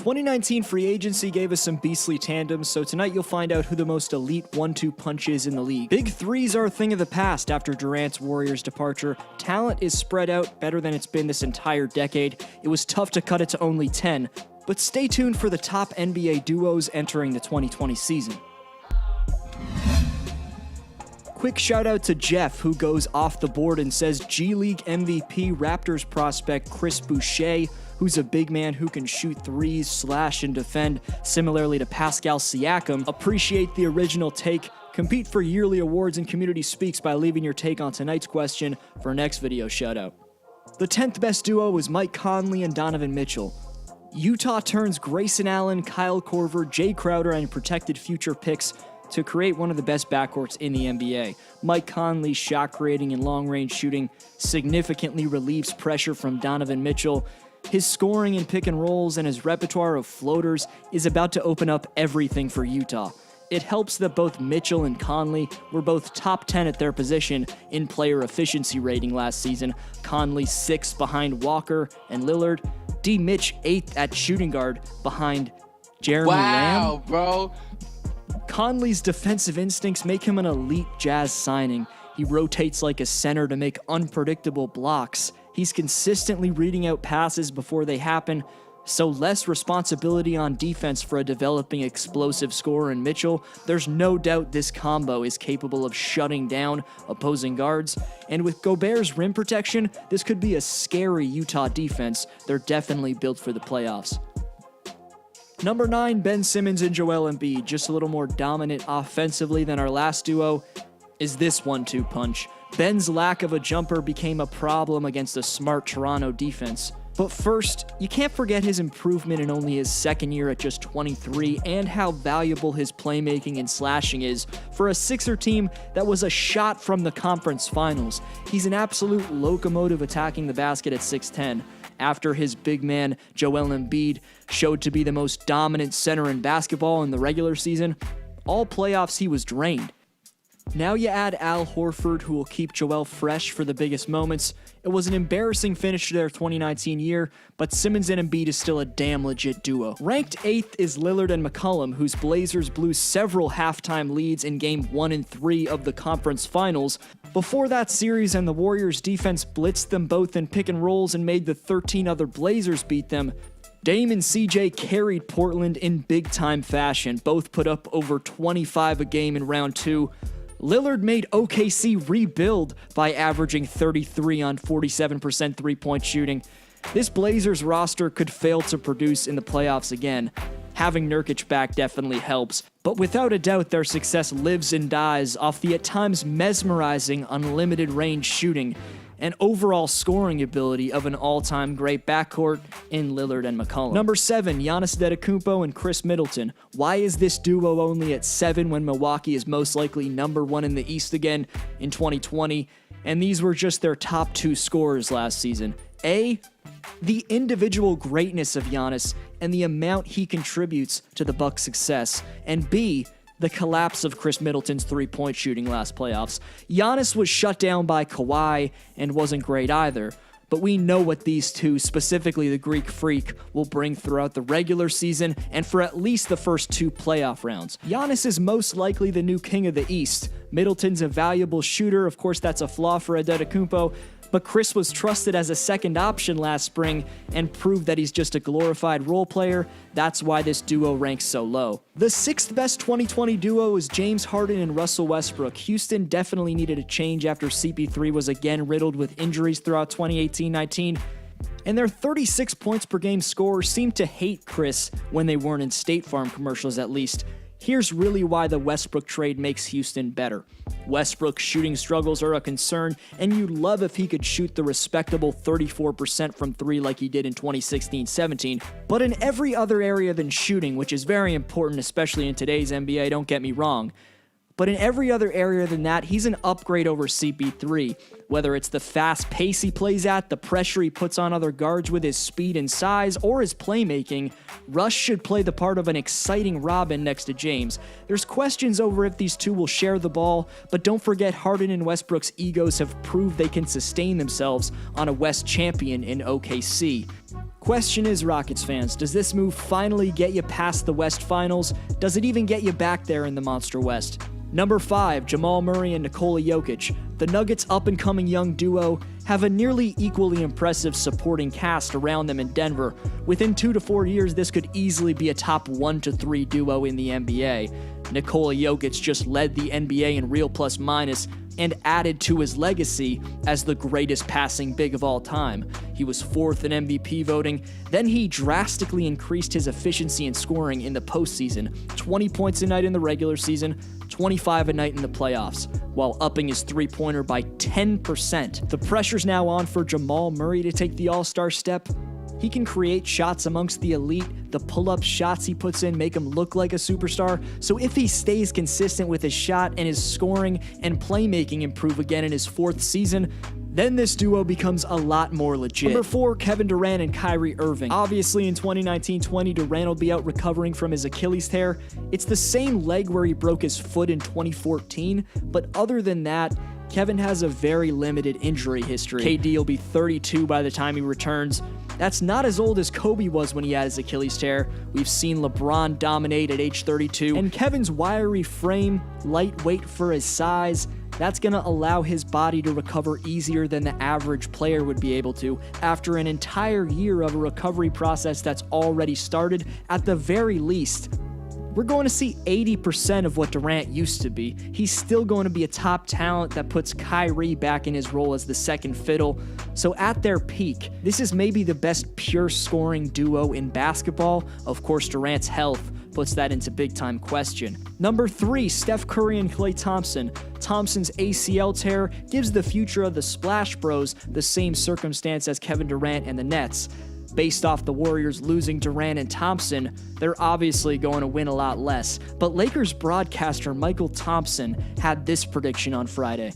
2019 free agency gave us some beastly tandems, so tonight you'll find out who the most elite 1-2 punch is in the league. Big threes are a thing of the past after Durant's Warriors departure. Talent is spread out better than it's been this entire decade. It was tough to cut it to only 10, but stay tuned for the top NBA duos entering the 2020 season. Quick shout out to Jeff, who goes off the board and says G League MVP Raptors prospect Chris Boucher, who's a big man who can shoot threes, slash, and defend, similarly to Pascal Siakam. Appreciate the original take. Compete for yearly awards and Community Speaks by leaving your take on tonight's question for our next video shoutout. The 10th best duo was Mike Conley and Donovan Mitchell. Utah turns Grayson Allen, Kyle Korver, Jay Crowder, and protected future picks to create one of the best backcourts in the NBA. Mike Conley's shot creating and long-range shooting significantly relieves pressure from Donovan Mitchell. His scoring in pick and rolls and his repertoire of floaters is about to open up everything for Utah. It helps that both Mitchell and Conley were both top 10 at their position in player efficiency rating last season. Conley 6th behind Walker and Lillard. D. Mitch 8th at shooting guard behind Jeremy Lamb. Wow, bro. Conley's defensive instincts make him an elite Jazz signing. He rotates like a center to make unpredictable blocks. He's consistently reading out passes before they happen, so less responsibility on defense for a developing explosive scorer in Mitchell. There's no doubt this combo is capable of shutting down opposing guards, and with Gobert's rim protection, this could be a scary Utah defense. They're definitely built for the playoffs. Number 9, Ben Simmons and Joel Embiid, just a little more dominant offensively than our last duo, is this 1-2 punch. Ben's lack of a jumper became a problem against a smart Toronto defense. But first, you can't forget his improvement in only his second year at just 23 and how valuable his playmaking and slashing is for a Sixer team that was a shot from the conference finals. He's an absolute locomotive attacking the basket at 6'10". After his big man, Joel Embiid, showed to be the most dominant center in basketball in the regular season, all playoffs he was drained. Now you add Al Horford, who will keep Joel fresh for the biggest moments. It was an embarrassing finish to their 2019 year, but Simmons and Embiid is still a damn legit duo. Ranked 8th is Lillard and McCollum, whose Blazers blew several halftime leads in Game 1 and 3 of the conference finals. Before that series, and the Warriors' defense blitzed them both in pick and rolls and made the 13 other Blazers beat them, Dame and CJ carried Portland in big-time fashion. Both put up over 25 a game in round 2. Lillard made OKC rebuild by averaging 33 on 47% three-point shooting. This Blazers roster could fail to produce in the playoffs again. Having Nurkic back definitely helps, but without a doubt their success lives and dies off the at times mesmerizing unlimited range shooting and overall scoring ability of an all-time great backcourt in Lillard and McCollum. Number 7, Giannis Antetokounmpo and Chris Middleton. Why is this duo only at 7 when Milwaukee is most likely number 1 in the East again in 2020? And these were just their top 2 scorers last season. A, the individual greatness of Giannis and the amount he contributes to the Bucks' success. And B, the collapse of Chris Middleton's three-point shooting last playoffs. Giannis was shut down by Kawhi and wasn't great either, but we know what these two, specifically the Greek Freak, will bring throughout the regular season and for at least the first 2 playoff rounds. Giannis is most likely the new king of the East. Middleton's a valuable shooter, of course that's a flaw for Antetokounmpo, but Chris was trusted as a second option last spring and proved that he's just a glorified role player. That's why this duo ranks so low. The 6th best 2020 duo is James Harden and Russell Westbrook. Houston definitely needed a change after CP3 was again riddled with injuries throughout 2018-19. And their 36 points per game scorers seemed to hate Chris when they weren't in State Farm commercials at least. Here's really why the Westbrook trade makes Houston better. Westbrook's shooting struggles are a concern, and you'd love if he could shoot the respectable 34% from 3 like he did in 2016-17. But in every other area than shooting, which is very important, especially in today's NBA, don't get me wrong, but in every other area than that, he's an upgrade over CP3. Whether it's the fast pace he plays at, the pressure he puts on other guards with his speed and size, or his playmaking, Russ should play the part of an exciting Robin next to James. There's questions over if these two will share the ball, but don't forget Harden and Westbrook's egos have proved they can sustain themselves on a West champion in OKC. question is, Rockets fans, does this move finally get you past the West Finals? Does it even get you back there in the Monster West? Number 5, Jamal Murray and Nikola Jokic. The Nuggets' up-and-coming young duo have a nearly equally impressive supporting cast around them in Denver. Within 2 to 4 years, this could easily be a top 1 to 3 duo in the NBA. Nikola Jokic just led the NBA in real plus-minus and added to his legacy as the greatest passing big of all time. He was 4th in MVP voting, then he drastically increased his efficiency in scoring in the postseason, 20 points a night in the regular season, 25 a night in the playoffs, while upping his three-pointer by 10%. The pressure's now on for Jamal Murray to take the all-star step. He can create shots amongst the elite. The pull-up shots he puts in make him look like a superstar. So if he stays consistent with his shot and his scoring and playmaking improve again in his 4th season, then this duo becomes a lot more legit. Number 4, Kevin Durant and Kyrie Irving. Obviously in 2019-20, Durant will be out recovering from his Achilles tear. It's the same leg where he broke his foot in 2014, but other than that, Kevin has a very limited injury history. KD will be 32 by the time he returns. That's not as old as Kobe was when he had his Achilles tear. We've seen LeBron dominate at age 32, and Kevin's wiry frame, lightweight for his size, that's going to allow his body to recover easier than the average player would be able to after an entire year of a recovery process that's already started. At the very least, we're going to see 80% of what Durant used to be. He's still going to be a top talent that puts Kyrie back in his role as the second fiddle. So at their peak, this is maybe the best pure scoring duo in basketball. Of course, Durant's health puts that into big-time question. Number 3, Steph Curry and Klay Thompson. Thompson's ACL tear gives the future of the Splash Bros the same circumstance as Kevin Durant and the Nets. Based off the Warriors losing Durant and Thompson, they're obviously going to win a lot less. But Lakers broadcaster Michael Thompson had this prediction on Friday.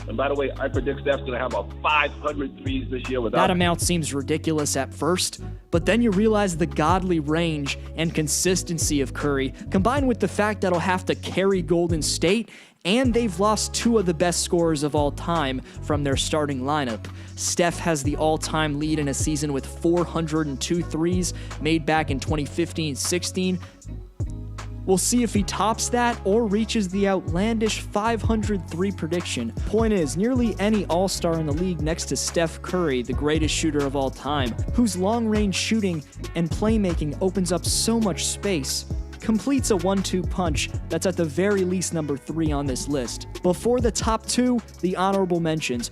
And by the way, I predict Steph's going to have about 500 threes this year without... That amount seems ridiculous at first, but then you realize the godly range and consistency of Curry, combined with the fact that he'll have to carry Golden State, and they've lost 2 of the best scorers of all time from their starting lineup. Steph has the all-time lead in a season with 402 threes made back in 2015-16. We'll see if he tops that or reaches the outlandish 503 prediction. Point is, nearly any all-star in the league next to Steph Curry, the greatest shooter of all time, whose long-range shooting and playmaking opens up so much space, completes a 1-2 punch that's at the very least number 3 on this list. Before the top 2, the honorable mentions.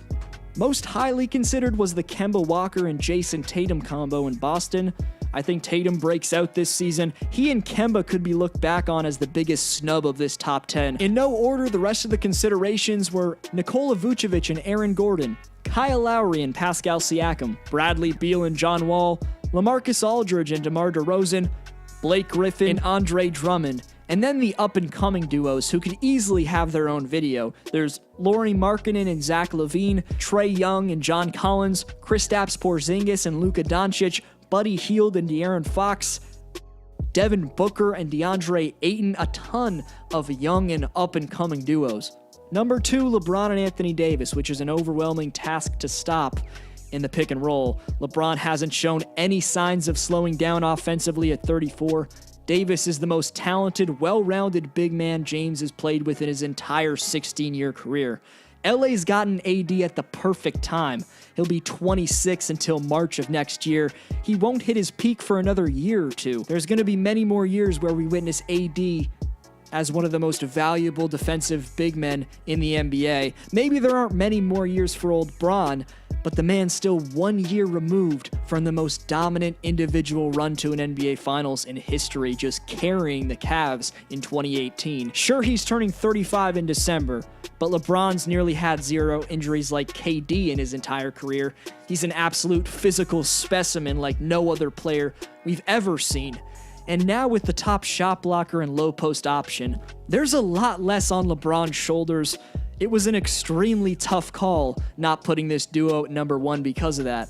Most highly considered was the Kemba Walker and Jason Tatum combo in Boston. I think Tatum breaks out this season. He and Kemba could be looked back on as the biggest snub of this top 10. In no order, the rest of the considerations were Nikola Vucevic and Aaron Gordon, Kyle Lowry and Pascal Siakam, Bradley Beal and John Wall, LaMarcus Aldridge and DeMar DeRozan, Blake Griffin and Andre Drummond, and then the up-and-coming duos who could easily have their own video. There's Lauri Markkanen and Zach LaVine, Trae Young and John Collins, Kristaps Porzingis and Luka Doncic, Buddy Hield and De'Aaron Fox, Devin Booker and DeAndre Ayton, a ton of young and up-and-coming duos. Number 2, LeBron and Anthony Davis, which is an overwhelming task to stop in the pick and roll. LeBron hasn't shown any signs of slowing down offensively at 34. Davis is the most talented, well-rounded big man James has played with in his entire 16-year career. LA's gotten AD at the perfect time. He'll be 26 until March of next year. He won't hit his peak for another year or 2. There's going to be many more years where we witness AD as one of the most valuable defensive big men in the NBA. Maybe there aren't many more years for old Bron, but the man's still 1 year removed from the most dominant individual run to an NBA Finals in history, just carrying the Cavs in 2018. Sure, he's turning 35 in December, but LeBron's nearly had 0 injuries like KD in his entire career. He's an absolute physical specimen like no other player we've ever seen. And now with the top shot blocker and low post option, there's a lot less on LeBron's shoulders. It was an extremely tough call not putting this duo at number 1 because of that.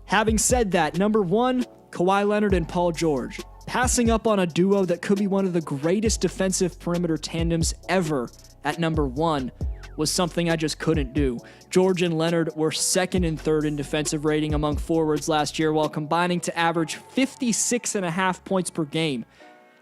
Having said that, number 1, Kawhi Leonard and Paul George. Passing up on a duo that could be one of the greatest defensive perimeter tandems ever at number 1 was something I just couldn't do. George and Leonard were second and third in defensive rating among forwards last year while combining to average 56.5 points per game.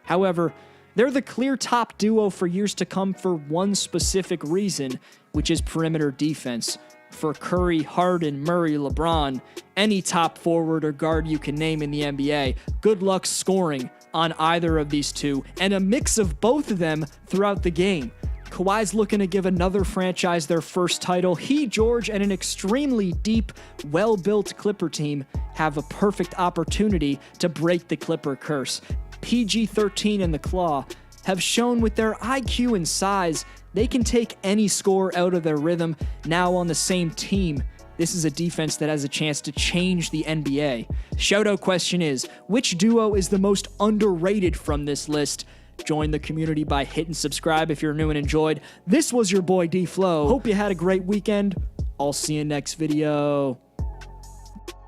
However, they're the clear top duo for years to come for one specific reason, which is perimeter defense. For Curry, Harden, Murray, LeBron, any top forward or guard you can name in the NBA, good luck scoring on either of these two, and a mix of both of them throughout the game. Kawhi's looking to give another franchise their first title. He, George, and an extremely deep, well-built Clipper team have a perfect opportunity to break the Clipper curse. PG-13 and the Claw have shown with their IQ and size they can take any score out of their rhythm. Now on the same team, this is a defense that has a chance to change the NBA. Shoutout question is, which duo is the most underrated from this list? Join the community by hitting subscribe if you're new and enjoyed. This was your boy D-Flow. Hope you had a great weekend. I'll see you next video.